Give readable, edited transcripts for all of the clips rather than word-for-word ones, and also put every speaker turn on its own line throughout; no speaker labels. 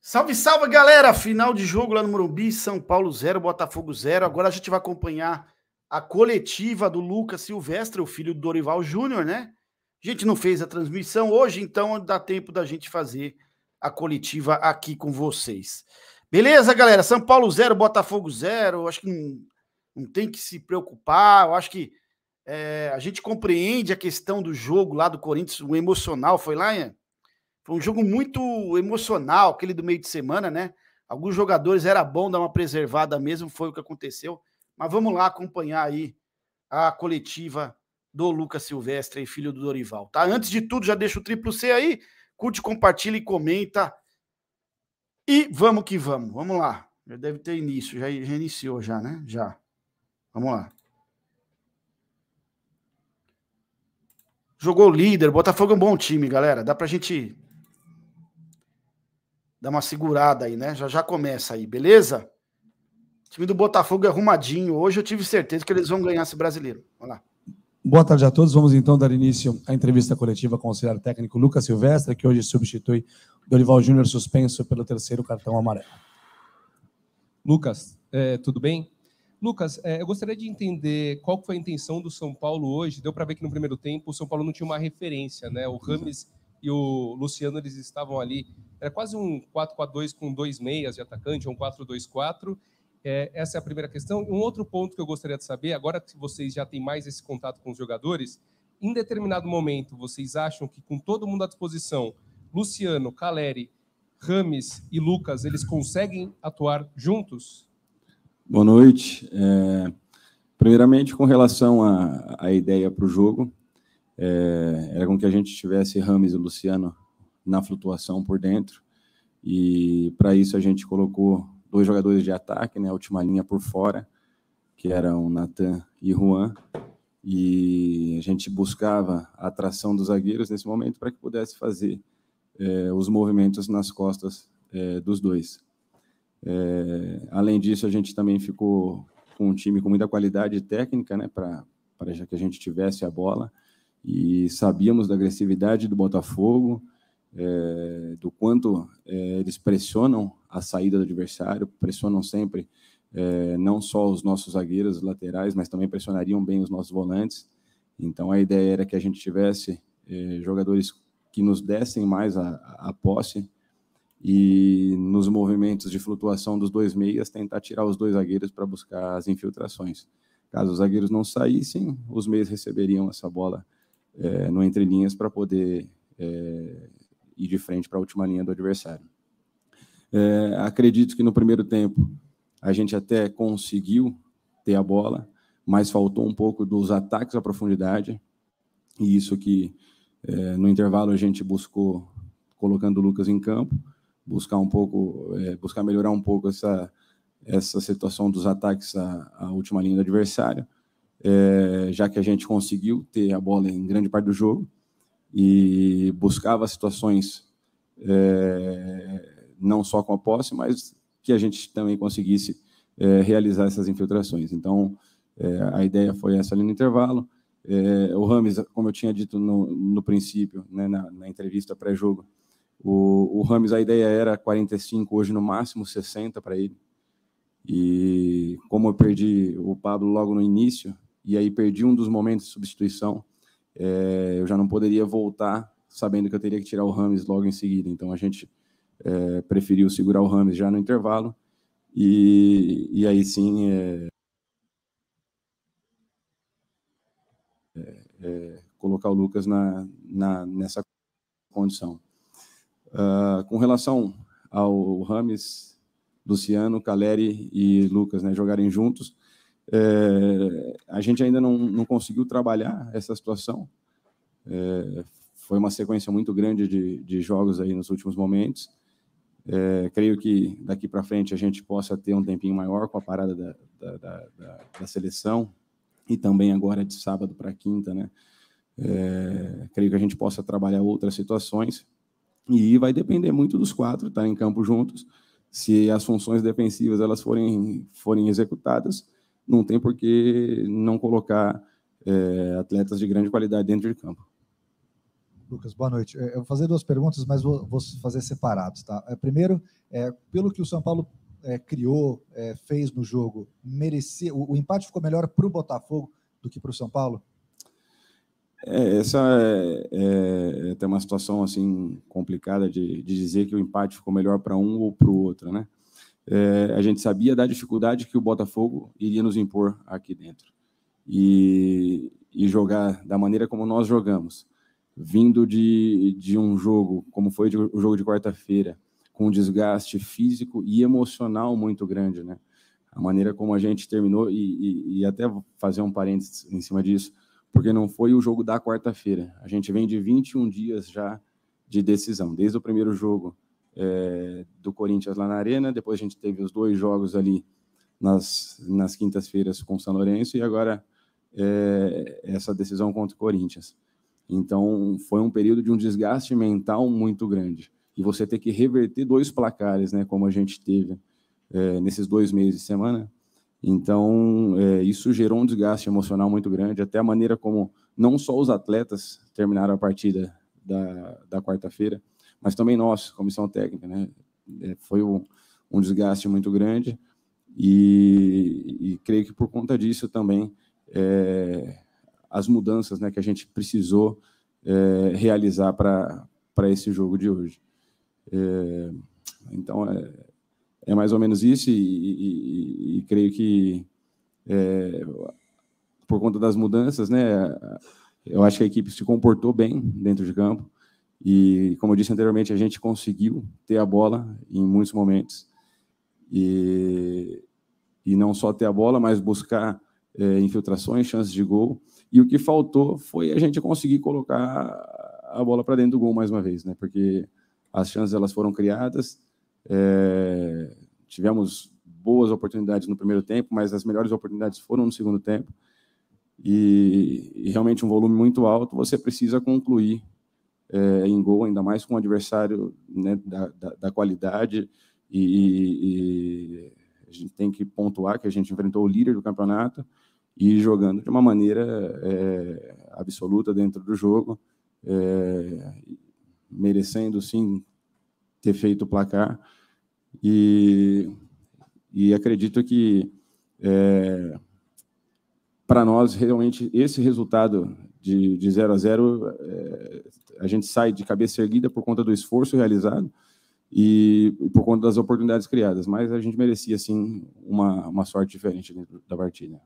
Salve, salve, galera! Final de jogo lá no Morumbi, São Paulo 0, Botafogo 0. Agora a gente vai acompanhar a coletiva do Lucas Silvestre, o filho do Dorival Júnior, né? A gente não fez a transmissão hoje, então dá tempo da gente fazer a coletiva aqui com vocês. Beleza, galera? São Paulo 0, Botafogo 0. Acho que não tem que se preocupar. Eu acho que a gente compreende a questão do jogo lá do Corinthians, o emocional. Foi lá, hein? Foi um jogo muito emocional, aquele do meio de semana, né? Alguns jogadores era bom dar uma preservada mesmo, foi o que aconteceu. Mas vamos lá acompanhar aí a coletiva do Lucas Silvestre, filho do Dorival, tá? Antes de tudo, já deixa o triplo C aí, curte, compartilha e comenta. E vamos que vamos, vamos lá. Já deve ter início, já iniciou já, né? Já. Vamos lá. Jogou líder, Botafogo é um bom time, galera. Dá pra gente dar uma segurada aí, né? Já começa aí, beleza? O time do Botafogo é arrumadinho. Hoje eu tive certeza que eles vão ganhar esse brasileiro. Vamos lá.
Boa tarde a todos. Vamos então dar início à entrevista coletiva com o auxiliar técnico Lucas Silvestre, que hoje substitui Dorival Júnior, suspenso pelo terceiro cartão amarelo.
Lucas, tudo bem? Lucas, eu gostaria de entender qual foi a intenção do São Paulo hoje. Deu para ver que no primeiro tempo o São Paulo não tinha uma referência, né? O Rames e o Luciano, eles estavam ali. Era quase um 4-4-2 com dois meias de atacante, um 4-2-4. Essa é a primeira questão. Um outro ponto que eu gostaria de saber, agora que vocês já têm mais esse contato com os jogadores, em determinado momento, vocês acham que com todo mundo à disposição, Luciano, Caleri, Rames e Lucas, eles conseguem atuar juntos?
Boa noite. Primeiramente, com relação à ideia para o jogo, era com que a gente tivesse Rames e Luciano na flutuação por dentro, e para isso a gente colocou dois jogadores de ataque, né, a última linha por fora, que eram Natan e Juan, e a gente buscava a atração dos zagueiros nesse momento para que pudesse fazer os movimentos nas costas dos dois. Além disso, a gente também ficou com um time com muita qualidade técnica, né, para já que a gente tivesse a bola, e sabíamos da agressividade do Botafogo, do quanto eles pressionam a saída do adversário, pressionam sempre não só os nossos zagueiros laterais, mas também pressionariam bem os nossos volantes. Então a ideia era que a gente tivesse jogadores que nos dessem mais a posse, e nos movimentos de flutuação dos dois meias tentar tirar os dois zagueiros para buscar as infiltrações. Caso os zagueiros não saíssem, os meias receberiam essa bola no entrelinhas para poder ir de frente para a última linha do adversário. Acredito que no primeiro tempo a gente até conseguiu ter a bola, mas faltou um pouco dos ataques à profundidade, e isso que no intervalo a gente buscou, colocando o Lucas em campo, buscar melhorar um pouco essa situação dos ataques à última linha do adversário, já que a gente conseguiu ter a bola em grande parte do jogo e buscava situações não só com a posse, mas que a gente também conseguisse realizar essas infiltrações. Então, a ideia foi essa ali no intervalo. O Rames, como eu tinha dito no princípio, né, na entrevista pré-jogo, o Rames, a ideia era 45, hoje no máximo 60 para ele. E como eu perdi o Pablo logo no início, e aí perdi um dos momentos de substituição, eu já não poderia voltar sabendo que eu teria que tirar o Rames logo em seguida. Então a gente preferiu segurar o Rames já no intervalo, e aí sim colocar o Lucas nessa condição. Com relação ao Rames, Luciano, Caleri e Lucas, né, jogarem juntos, a gente ainda não conseguiu trabalhar essa situação. Foi uma sequência muito grande de jogos aí nos últimos momentos. Creio que daqui para frente a gente possa ter um tempinho maior com a parada da seleção, e também agora de sábado para quinta, né? Creio que a gente possa trabalhar outras situações, e vai depender muito dos quatro estarem em campo juntos. Se as funções defensivas elas forem executadas, não tem por que não colocar atletas de grande qualidade dentro de campo.
Lucas, boa noite. Eu vou fazer 2 perguntas, mas vou fazer separados, tá? Primeiro, pelo que o São Paulo criou, fez no jogo, merecia, o empate ficou melhor para o Botafogo do que para o São Paulo?
Essa é até uma situação assim complicada de dizer que o empate ficou melhor para um ou para o outro, né? A gente sabia da dificuldade que o Botafogo iria nos impor aqui dentro e jogar da maneira como nós jogamos, vindo de um jogo como foi o jogo de quarta-feira, com um desgaste físico e emocional muito grande, né? A maneira como a gente terminou e até vou fazer um parênteses em cima disso, porque não foi o jogo da quarta-feira. A gente vem de 21 dias já de decisão, desde o primeiro jogo do Corinthians lá na Arena, depois a gente teve os 2 jogos ali nas quintas-feiras com o São Lourenço e agora essa decisão contra o Corinthians. Então, foi um período de um desgaste mental muito grande. E você ter que reverter 2 placares, né, como a gente teve nesses 2 meses de semana. Então, isso gerou um desgaste emocional muito grande, até a maneira como não só os atletas terminaram a partida da quarta-feira, mas também nós, comissão técnica, né? Foi um desgaste muito grande e creio que por conta disso também as mudanças, né, que a gente precisou realizar para esse jogo de hoje. Então, é mais ou menos isso e creio que por conta das mudanças, né, eu acho que a equipe se comportou bem dentro de campo e, como eu disse anteriormente, a gente conseguiu ter a bola em muitos momentos e não só ter a bola, mas buscar infiltrações, chances de gol. E o que faltou foi a gente conseguir colocar a bola para dentro do gol mais uma vez, né? Porque as chances elas foram criadas, tivemos boas oportunidades no primeiro tempo, mas as melhores oportunidades foram no segundo tempo. E realmente um volume muito alto, você precisa concluir em gol, ainda mais com um adversário, né, da qualidade. E a gente tem que pontuar que a gente enfrentou o líder do campeonato e jogando de uma maneira absoluta dentro do jogo, merecendo, sim, ter feito o placar. E acredito que, para nós, realmente, esse resultado de 0-0, a gente sai de cabeça erguida por conta do esforço realizado e por conta das oportunidades criadas, mas a gente merecia, sim, uma sorte diferente dentro da partida.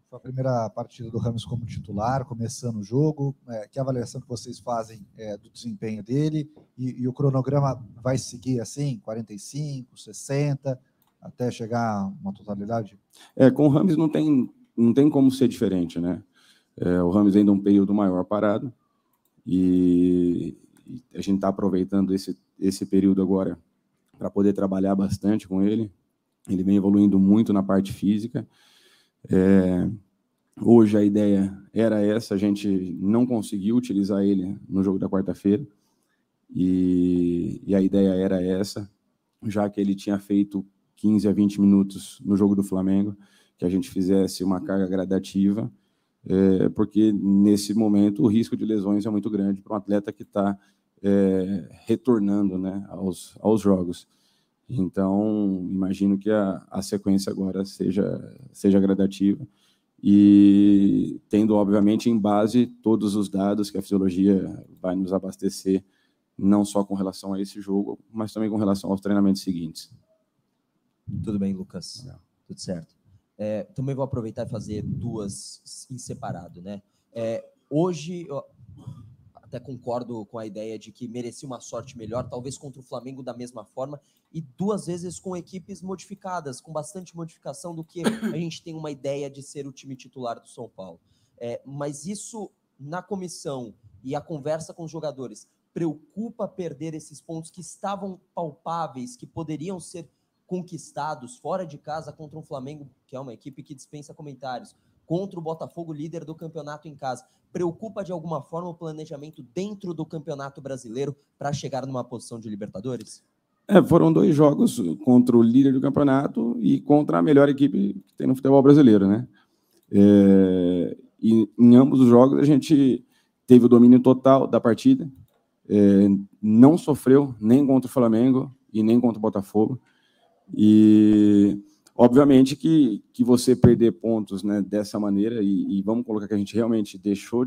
Foi a primeira partida do Rames como titular, começando o jogo. Que avaliação que vocês fazem do desempenho dele? E o cronograma vai seguir assim, 45, 60, até chegar a uma totalidade?
Com o Rames não tem como ser diferente, né? O Rames ainda é um período maior parado e a gente está aproveitando esse período agora para poder trabalhar bastante com ele. Ele vem evoluindo muito na parte física. Hoje a ideia era essa, a gente não conseguiu utilizar ele no jogo da quarta-feira e a ideia era essa, já que ele tinha feito 15 a 20 minutos no jogo do Flamengo, que a gente fizesse uma carga gradativa, porque nesse momento o risco de lesões é muito grande para um atleta que está retornando, né, aos jogos. Então, imagino que a sequência agora seja gradativa e tendo, obviamente, em base todos os dados que a fisiologia vai nos abastecer, não só com relação a esse jogo, mas também com relação aos treinamentos seguintes.
Tudo bem, Lucas? Não. Tudo certo. Também vou aproveitar e fazer 2 em separado, né? Hoje, eu até concordo com a ideia de que merecia uma sorte melhor, talvez contra o Flamengo da mesma forma, e 2 vezes com equipes modificadas, com bastante modificação do que a gente tem uma ideia de ser o time titular do São Paulo. Mas isso, na comissão e a conversa com os jogadores, preocupa perder esses pontos que estavam palpáveis, que poderiam ser conquistados fora de casa contra um Flamengo, que é uma equipe que dispensa comentários, contra o Botafogo, líder do campeonato em casa. Preocupa de alguma forma o planejamento dentro do Campeonato Brasileiro para chegar numa posição de Libertadores?
Foram 2 jogos contra o líder do campeonato e contra a melhor equipe que tem no futebol brasileiro, né? E em ambos os jogos a gente teve o domínio total da partida, não sofreu nem contra o Flamengo e nem contra o Botafogo. E, obviamente, que você perder pontos, né, dessa maneira, e vamos colocar que a gente realmente deixou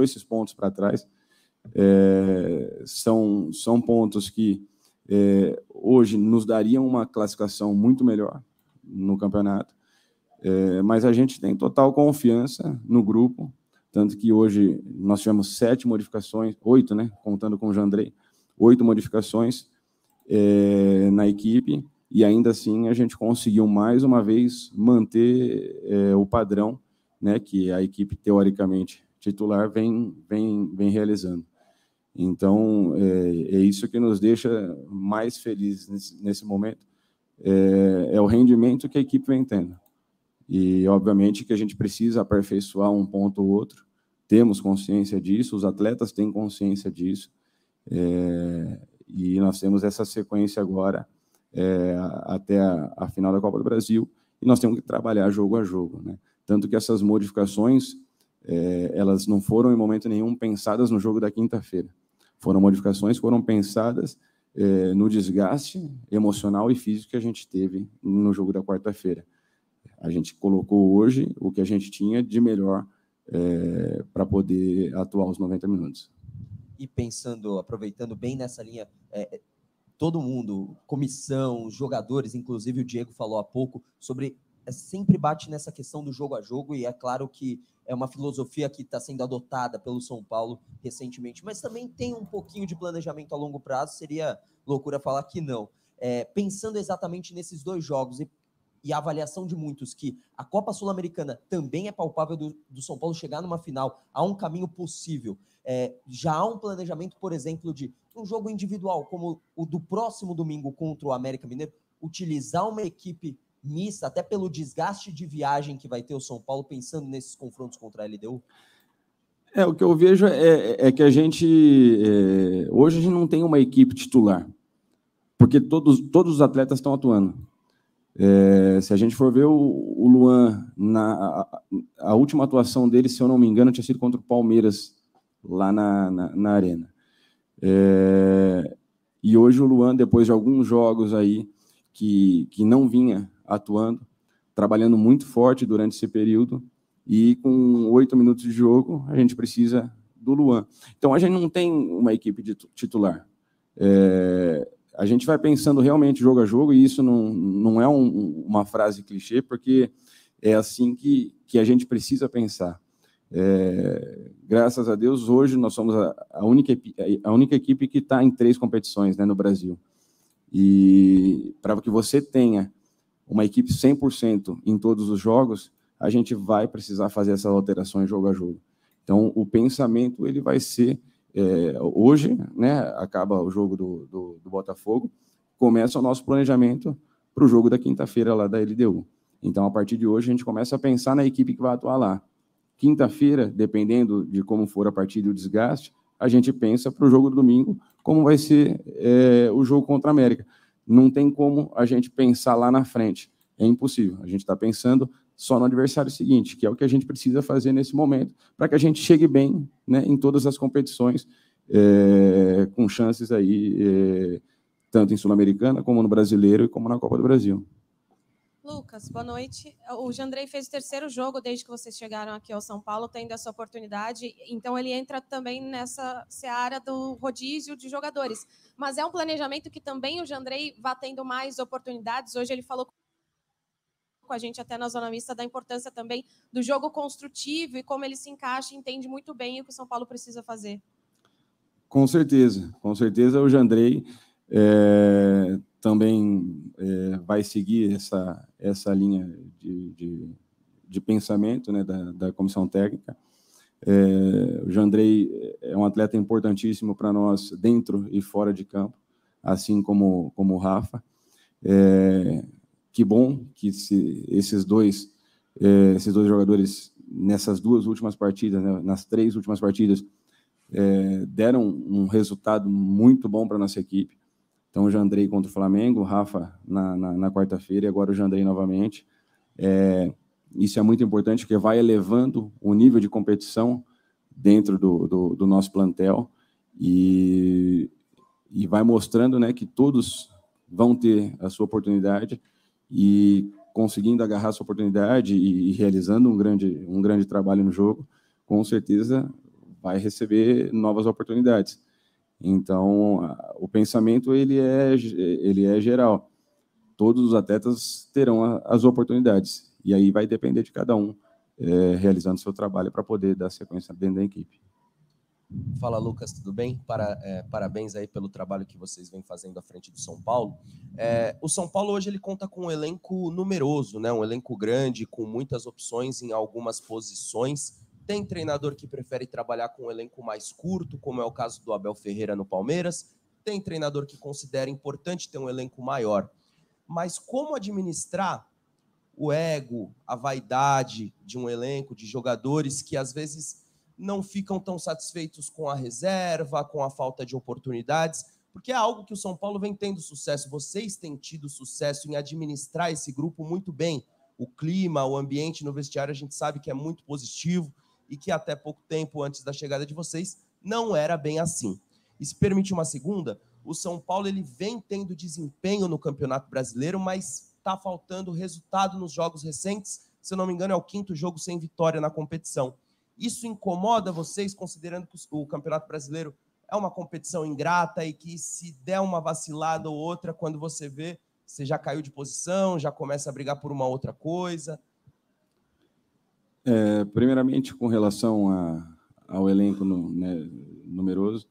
esses pontos para trás, são pontos que hoje nos dariam uma classificação muito melhor no campeonato, mas a gente tem total confiança no grupo, tanto que hoje nós tivemos 7 modificações, 8, né, contando com o Jandrei, 8 modificações na equipe, e ainda assim a gente conseguiu mais uma vez manter o padrão, né, que a equipe teoricamente titular vem realizando. Então, é isso que nos deixa mais felizes nesse momento, é o rendimento que a equipe vem tendo. E, obviamente, que a gente precisa aperfeiçoar um ponto ou outro, temos consciência disso, os atletas têm consciência disso, e nós temos essa sequência agora até a final da Copa do Brasil, e nós temos que trabalhar jogo a jogo, né? Tanto que essas modificações, elas não foram em momento nenhum pensadas no jogo da quinta-feira. Foram modificações, foram pensadas no desgaste emocional e físico que a gente teve no jogo da quarta-feira. A gente colocou hoje o que a gente tinha de melhor para poder atuar os 90 minutos.
E pensando, aproveitando bem nessa linha, todo mundo, comissão, jogadores, inclusive o Diego falou há pouco, sobre sempre bate nessa questão do jogo a jogo, e é claro que é uma filosofia que está sendo adotada pelo São Paulo recentemente, mas também tem um pouquinho de planejamento a longo prazo, seria loucura falar que não. Pensando exatamente nesses 2 jogos e a avaliação de muitos que a Copa Sul-Americana também é palpável do São Paulo chegar numa final, há um caminho possível. Já há um planejamento, por exemplo, de um jogo individual, como o do próximo domingo contra o América Mineiro, utilizar uma equipe mista, até pelo desgaste de viagem que vai ter o São Paulo, pensando nesses confrontos contra a LDU?
O que eu vejo é que a gente... hoje a gente não tem uma equipe titular, porque todos os atletas estão atuando. Se a gente for ver o Luan, a última atuação dele, se eu não me engano, tinha sido contra o Palmeiras, lá na Arena. E hoje o Luan, depois de alguns jogos aí que não vinha atuando, trabalhando muito forte durante esse período, e com 8 minutos de jogo, a gente precisa do Luan. Então, a gente não tem uma equipe titular. A gente vai pensando realmente jogo a jogo, e isso não é uma frase clichê, porque é assim que a gente precisa pensar. Graças a Deus, hoje nós somos a única equipe que está em 3 competições, né, no Brasil. E para que você tenha uma equipe 100% em todos os jogos, a gente vai precisar fazer essas alterações jogo a jogo. Então, o pensamento ele vai ser... hoje, né, acaba o jogo do Botafogo, começa o nosso planejamento para o jogo da quinta-feira lá da LDU. Então, a partir de hoje, a gente começa a pensar na equipe que vai atuar lá. Quinta-feira, dependendo de como for a partida e o desgaste, a gente pensa para o jogo do domingo como vai ser o jogo contra a América. Não tem como a gente pensar lá na frente. É impossível. A gente está pensando só no adversário seguinte, que é o que a gente precisa fazer nesse momento, para que a gente chegue bem, né, em todas as competições, com chances aí, tanto em Sul-Americana, como no Brasileiro e como na Copa do Brasil.
Lucas, boa noite. O Jandrei fez o 3º jogo desde que vocês chegaram aqui ao São Paulo, tendo essa oportunidade, então ele entra também nessa seara do rodízio de jogadores. Mas é um planejamento que também o Jandrei vai tendo mais oportunidades. Hoje ele falou com a gente até na Zona Mista da importância também do jogo construtivo e como ele se encaixa e entende muito bem o que o São Paulo precisa fazer. Com certeza
o Jandrei também vai seguir essa linha de pensamento, né, da comissão técnica. O Jandrei é um atleta importantíssimo para nós dentro e fora de campo, assim como o Rafa. Que bom que esses dois jogadores, nessas 2 últimas partidas, né, nas 3 últimas partidas, deram um resultado muito bom para a nossa equipe. Então, o Jandrei contra o Flamengo, o Rafa na quarta-feira, e agora o Jandrei novamente. Isso é muito importante, porque vai elevando o nível de competição dentro do nosso plantel, e vai mostrando, né, que todos vão ter a sua oportunidade e conseguindo agarrar a sua oportunidade e realizando um grande trabalho no jogo, com certeza vai receber novas oportunidades. Então, o pensamento ele é geral. Todos os atletas terão as oportunidades e aí vai depender de cada um realizando seu trabalho para poder dar sequência dentro da equipe.
Fala, Lucas, tudo bem? Parabéns aí pelo trabalho que vocês vêm fazendo à frente do São Paulo. O São Paulo hoje ele conta com um elenco numeroso, né? Um elenco grande, com muitas opções em algumas posições. Tem treinador que prefere trabalhar com um elenco mais curto, como é o caso do Abel Ferreira no Palmeiras. Tem treinador que considera importante ter um elenco maior. Mas como administrar o ego, a vaidade de um elenco, de jogadores que às vezes não ficam tão satisfeitos com a reserva, com a falta de oportunidades, porque é algo que o São Paulo vem tendo sucesso. Vocês têm tido sucesso em administrar esse grupo muito bem. O clima, o ambiente no vestiário, a gente sabe que é muito positivo e que até pouco tempo antes da chegada de vocês não era bem assim. E se permite uma segunda, o São Paulo ele vem tendo desempenho no Campeonato Brasileiro, mas está faltando resultado nos jogos recentes. Se eu não me engano, é o 5º jogo sem vitória na competição. Isso incomoda vocês, considerando que o Campeonato Brasileiro é uma competição ingrata e que se der uma vacilada ou outra, quando você vê, você já caiu de posição, já começa a brigar por uma outra coisa?
Primeiramente, com relação ao elenco numeroso,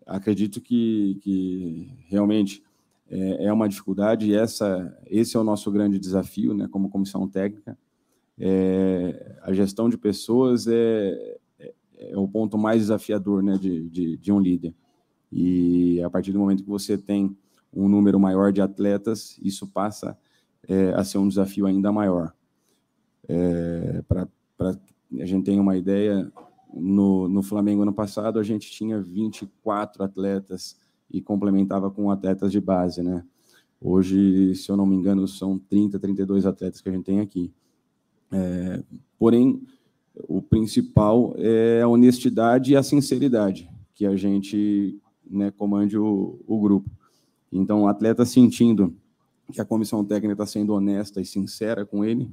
acredito que realmente é uma dificuldade e esse é o nosso grande desafio, né, como comissão técnica. A gestão de pessoas é o ponto mais desafiador, né, de um líder. E a partir do momento que você tem um número maior de atletas, isso passa a ser um desafio ainda maior. Para a gente ter uma ideia, no Flamengo ano passado a gente tinha 24 atletas e complementava com atletas de base, né? Hoje, se eu não me engano, são 32 atletas que a gente tem aqui. Porém, o principal é a honestidade e a sinceridade, que a gente, né, comande o grupo. Então, o atleta sentindo que a comissão técnica está sendo honesta e sincera com ele,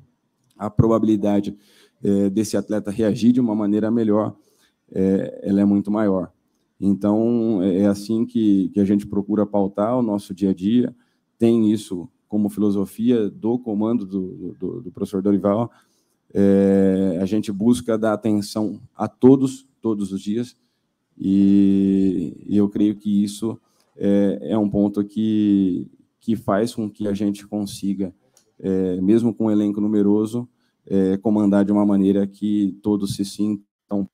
a probabilidade desse atleta reagir de uma maneira melhor, ela é muito maior. Então, é assim que a gente procura pautar o nosso dia a dia, tem isso como filosofia do comando do professor Dorival. A gente busca dar atenção a todos os dias, e eu creio que isso é um ponto que faz com que a gente consiga, mesmo com um elenco numeroso, comandar de uma maneira que todos se sintam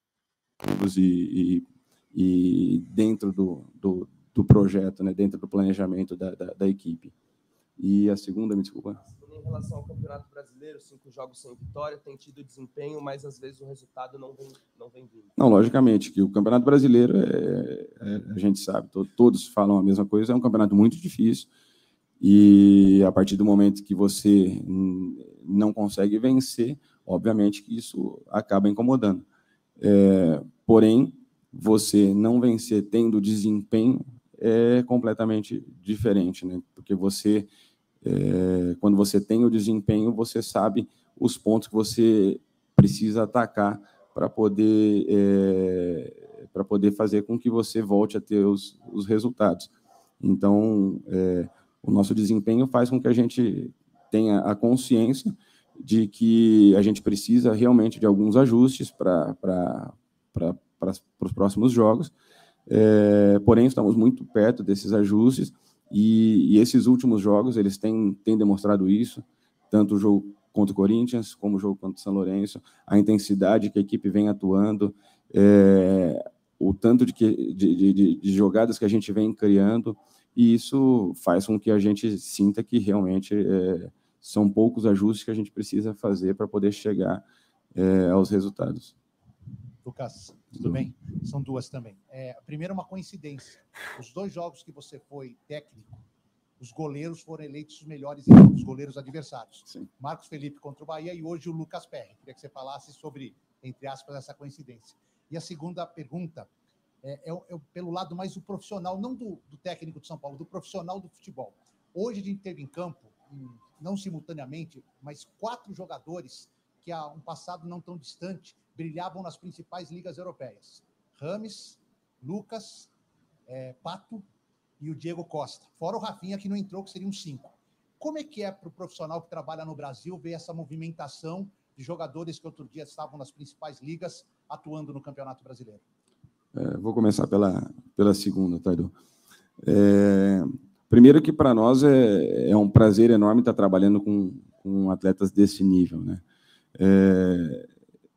e dentro do projeto, né, dentro do planejamento da equipe. E a segunda, me desculpa.
Em relação ao Campeonato Brasileiro, 5 jogos sem vitória, tem tido desempenho, mas às vezes o resultado não vem vindo.
Não, logicamente, que o Campeonato Brasileiro, a gente sabe, todos falam a mesma coisa, é um campeonato muito difícil, e a partir do momento que você não consegue vencer, obviamente que isso acaba incomodando. Porém, você não vencer tendo desempenho é completamente diferente, né? Porque você, quando você tem o desempenho, você sabe os pontos que você precisa atacar para poder fazer com que você volte a ter os resultados. Então, o nosso desempenho faz com que a gente tenha a consciência de que a gente precisa realmente de alguns ajustes para os próximos jogos, porém estamos muito perto desses ajustes e esses últimos jogos eles têm demonstrado isso, tanto o jogo contra o Corinthians como o jogo contra o São Lourenço, a intensidade que a equipe vem atuando, o tanto de jogadas que a gente vem criando, e isso faz com que a gente sinta que realmente são poucos ajustes que a gente precisa fazer para poder chegar aos resultados.
Lucas, tudo bem? São duas também. Primeiro, uma coincidência. Os 2 jogos que você foi técnico, os goleiros foram eleitos os melhores em campo, os goleiros adversários.
Sim.
Marcos Felipe contra o Bahia e hoje o Lucas Perry. Queria que você falasse sobre, entre aspas, essa coincidência. E a segunda pergunta, pelo lado mais do profissional, não do técnico de São Paulo, do profissional do futebol. Hoje a gente teve em campo, não simultaneamente, mas 4 jogadores que há um passado não tão distante brilhavam nas principais ligas europeias. Rames, Lucas, Pato e o Diego Costa. Fora o Rafinha, que não entrou, que seriam 5. Como é que para o profissional que trabalha no Brasil ver essa movimentação de jogadores que outro dia estavam nas principais ligas atuando no Campeonato Brasileiro?
Vou começar pela segunda, tá, Edu? Primeiro que para nós é um prazer enorme estar trabalhando com atletas desse nível, né?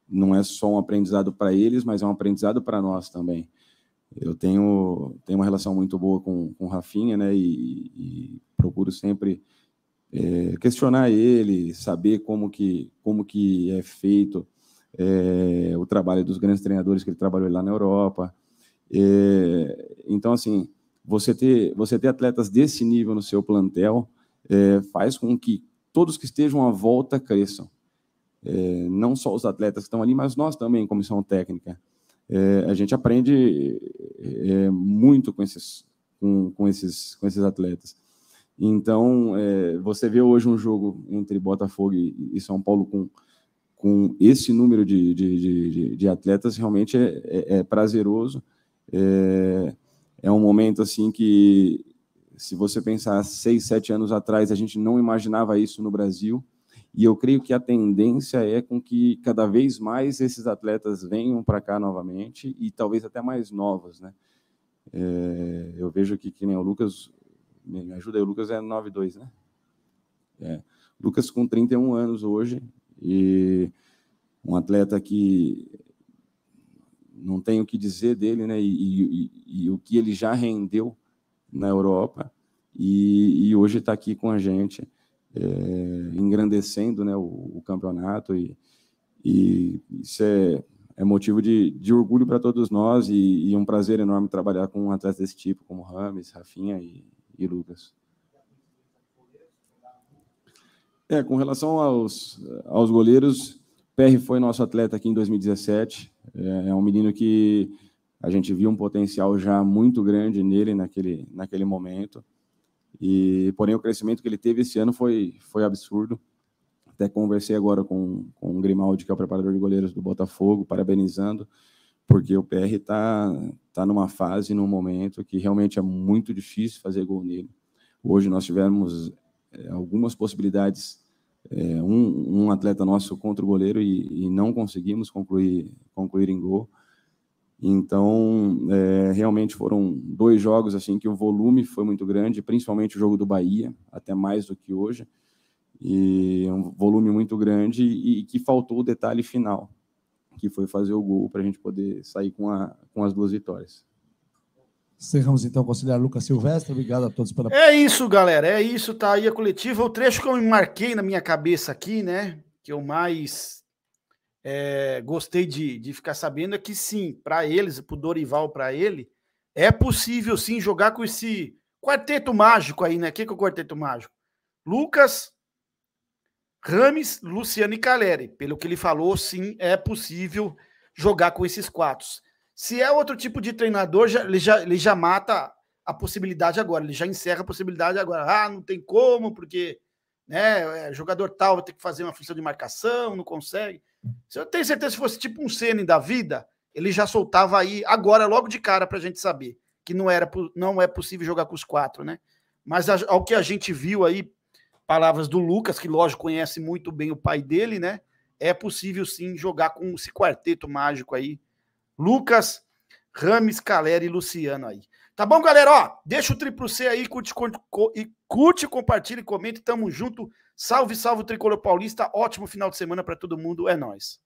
Não é só um aprendizado para eles, mas é um aprendizado para nós também. Eu tenho uma relação muito boa com o Rafinha, né? E procuro sempre questionar ele, saber como que é feito o trabalho dos grandes treinadores que ele trabalhou lá na Europa. Então, assim, você ter atletas desse nível no seu plantel faz com que todos que estejam à volta cresçam. Não só os atletas que estão ali, mas nós também, comissão técnica. A gente aprende muito com esses atletas. Então, você vê hoje um jogo entre Botafogo e São Paulo com esse número de atletas, realmente é prazeroso. É um momento assim que, se você pensar 6, 7 anos atrás, a gente não imaginava isso no Brasil. E eu creio que a tendência é com que cada vez mais esses atletas venham para cá novamente e talvez até mais novos, né? Eu vejo aqui que nem o Lucas, me ajuda aí, o Lucas é 9'2", né? Lucas com 31 anos hoje, e um atleta que não tenho o que dizer dele, né? E o que ele já rendeu na Europa, e hoje está aqui com a gente, engrandecendo, né, o campeonato, e isso é motivo de orgulho para todos nós, e um prazer enorme trabalhar com um atleta desse tipo, como Rames, Rafinha e Lucas. Com relação aos goleiros, PR foi nosso atleta aqui em 2017, é um menino que a gente viu um potencial já muito grande nele naquele momento, porém o crescimento que ele teve esse ano foi absurdo. Até conversei agora com o Grimaldi, que é o preparador de goleiros do Botafogo, parabenizando, porque o PR está numa fase, num momento que realmente é muito difícil fazer gol nele. Hoje nós tivemos algumas possibilidades, um atleta nosso contra o goleiro, e não conseguimos concluir em gol. Então, realmente foram 2 jogos assim que o volume foi muito grande, principalmente o jogo do Bahia, até mais do que hoje, e um volume muito grande, e que faltou o detalhe final, que foi fazer o gol para a gente poder sair com as 2 vitórias.
Encerramos então com o conselheiro Lucas Silvestre. Obrigado a todos pela...
É isso, galera. É isso, tá aí a coletiva. O trecho que eu me marquei na minha cabeça aqui, né, que eu mais gostei de ficar sabendo é que, sim, para eles, para o Dorival, para ele, é possível, sim, jogar com esse quarteto mágico aí, né? O que é o quarteto mágico? Lucas, Rames, Luciano e Caleri. Pelo que ele falou, sim, é possível jogar com esses 4. Se é outro tipo de treinador, ele já mata a possibilidade agora, ele já encerra a possibilidade agora. Não tem como, porque, né, jogador tal vai ter que fazer uma função de marcação, não consegue. Eu tenho certeza que se fosse tipo um Ceni da vida, ele já soltava aí agora, logo de cara, para a gente saber que não é possível jogar com os 4, né? Mas ao que a gente viu aí, palavras do Lucas, que lógico conhece muito bem o pai dele, né? É possível sim jogar com esse quarteto mágico aí. Lucas, Rames, Caleri e Luciano aí. Tá bom, galera? Ó, deixa o triplo C aí, curte, compartilha e comenta. Tamo junto. Salve, salve o Tricolor Paulista. Ótimo final de semana para todo mundo. É nóis.